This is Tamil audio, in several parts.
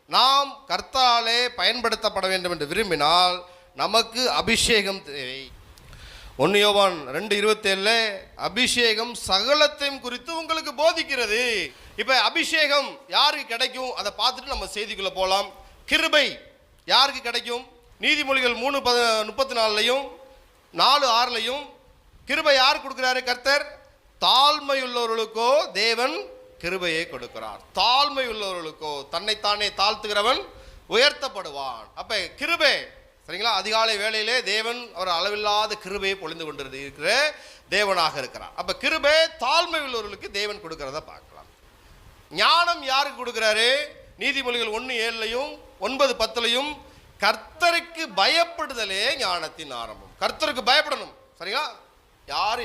நாம் கர்த்தராலே பயன்படுத்தப்பட வேண்டும் என்று விரும்பினால் நமக்கு அபிஷேகம் தேவை. 1 யோவான் 2:27 அபிஷேகம் சகலத்தையும் குறித்து உங்களுக்கு போதிக்கிறது. இப்ப அபிஷேகம் யாருக்கு கிடைக்கும் அதை பார்த்துட்டு நம்ம செய்திக்குள்ள போலாம். கிருபை யாருக்கு கிடைக்கும்? நீதிமொழிகள் 3:34 4:6 கிருபை யார் கொடுக்கிறாரு? கர்த்தர். தாழ்மையுள்ளவர்களுக்கோ தேவன் கிருபையை கொடுக்கிறார். தாழ்மையுள்ளவர்களுக்கோ, தன்னைத்தானே தாழ்த்துகிறவன் உயர்த்தப்படுவான். அப்ப கிருபை, சரிங்களா? அதிகாலை வேளையிலே தேவன் அவர் அளவில்லாத கிருபையை பொழிந்து கொண்டிருக்கிற தேவனாக இருக்கிறார். அப்ப கிருபை தாழ்மை உள்ளவர்களுக்கு தேவன் கொடுக்கிறத பார்க்கலாம். ஞானம் யாருக்கு கொடுக்கிறாரு? நீதிமொழிகள் 1:7 9:10 கர்த்தருக்கு பயப்படுதலே ஞானத்தின் ஆரம்பம். கர்த்தருக்கு பயப்படணும், சரிங்களா?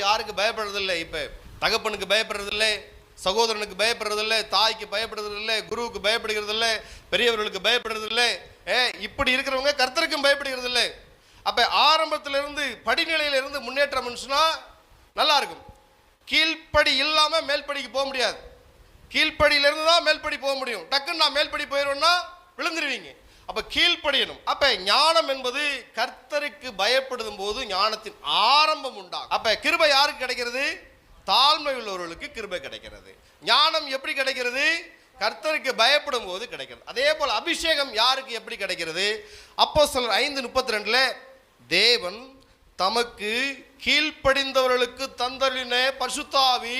யாருக்கு பயப்படுறதில்லை? இப்ப தகப்பனுக்கு பயப்படுறதில்லை, சகோதரனுக்கு பயப்படுறதில்லை, தாய்க்கு பயப்படுறதில்லை, குருவுக்கு பயப்படுகிறதில்லை, பெரியவர்களுக்கு பயப்படுறதில்லை. இப்படி இருக்கிறவங்க கர்த்தருக்கும் பயப்படுகிறதில்லை. அப்ப ஆரம்பத்திலிருந்து படிநிலையிலிருந்து முன்னேற்றம் நல்லா இருக்கும். கீழ்ப்படி இல்லாம மேல்படிக்கு போக முடியாது. கீழ்ப்படியிலிருந்து தான் மேல்படி போக முடியும். டக்குன்னு நான் மேல்படி போயிடுவேன்னா விழுந்துருவீங்க. அப்ப கீழ்ப்படியணும். அப்ப ஞானம் என்பது கர்த்தருக்கு பயப்படும் போது ஞானத்தின் ஆரம்பம் உண்டாகும். அப்ப கிருபை யாருக்கு கிடைக்கிறது? தாழ்மை உள்ளவர்களுக்கு கிருபை கிடைக்கிறது. ஞானம் எப்படி கிடைக்கிறது? கர்த்தருக்கு பயப்படும் போது கிடைக்கிறது. அதே போல அபிஷேகம் யாருக்கு எப்படி கிடைக்கிறது? அப்போஸ்தலர் 5:32 தேவன் தமக்கு கீழ்ப்படிந்தவர்களுக்கு தந்தருளின பரிசுத்த ஆவி.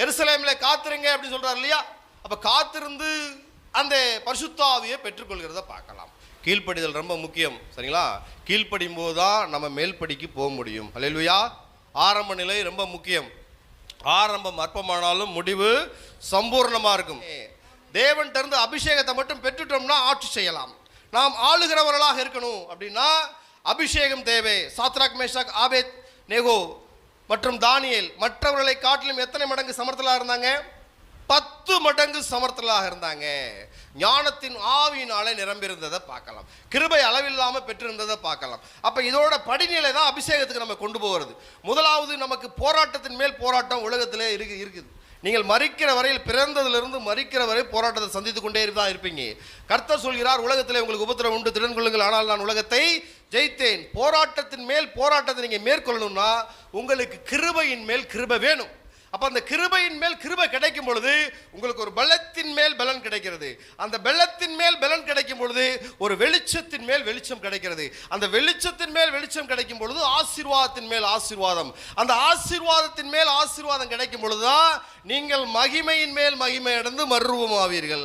எருசலேமிலே காத்திருங்க அப்படின்னு சொல்றாரு இல்லையா? அப்ப காத்திருந்து அந்த பரிசுத்த ஆவியை பெற்றுக்கொள்கிறத பார்க்கலாம். கீழ்ப்படிதல் ரொம்ப முக்கியம், சரிங்களா? கீழ்ப்படியும் போதுதான் நம்ம மேல்படிக்கு போக முடியும். அல்லேலூயா. ஆரம்ப நிலை ரொம்ப முக்கியம். ஆரம்பம் அற்பமானாலும் முடிவு சம்பூர்ணமா இருக்கும். தேவன்கிட்ட இருந்து அபிஷேகத்தை மட்டும் பெற்றுட்டோம்னா ஆட்சி செய்யலாம். நாம் ஆளுகிறவர்களாக இருக்கணும் அப்படின்னா அபிஷேகம் தேவை. சாத்ராக், மேஷாக், ஆபேத் நேகோ மற்றும் தானியேல் மற்றவர்களை காட்டிலும் எத்தனை மடங்கு சமர்த்தலாக இருந்தாங்க? 10 மடங்கு சமர்த்தலாக இருந்தாங்க. ஞானத்தின் ஆவியினாலே நிரம்பியிருந்ததை பார்க்கலாம். கிருபை அளவில்லாமல் பெற்றிருந்ததை பார்க்கலாம். அப்ப இதோட படிநிலை தான் அபிஷேகத்துக்கு நம்ம கொண்டு போகிறது. முதலாவது நமக்கு போராட்டத்தின் மேல் போராட்டம் உலகத்திலே இருக்குது. நீங்கள் மரிக்கிற வரையில், பிறந்ததிலிருந்து மரிக்கிற வரை போராட்டத்தை சந்தித்து கொண்டே தான் இருப்பீங்க. கர்த்தர் சொல்கிறார், உலகத்திலே உங்களுக்கு உபத்திரம் உண்டு, திடன் கொள்ளுங்கள், ஆனால் நான் உலகத்தை ஜெயித்தேன். போராட்டத்தின் மேல் போராட்டத்தை நீங்க மேற்கொள்ளணும்னா உங்களுக்கு கிருபையின் மேல் கிருபை வேணும். அப்ப அந்த கிருபையின் மேல் கிருபை கிடைக்கும் பொழுது உங்களுக்கு ஒரு பலத்தின் மேல் பலன் கிடைக்கிறது. அந்த பலத்தின் மேல் பலன் கிடைக்கும் பொழுது ஒரு வெளிச்சத்தின் மேல் வெளிச்சம் கிடைக்கிறது. அந்த வெளிச்சத்தின் மேல் வெளிச்சம் கிடைக்கும் பொழுது ஆசீர்வாதத்தின் மேல் ஆசீர்வாதம். அந்த ஆசீர்வாதத்தின் மேல் ஆசீர்வாதம் கிடைக்கும் பொழுதுதான் நீங்கள் மகிமையின் மேல் மகிமை அடைந்து மறுரூபமாவீர்கள்.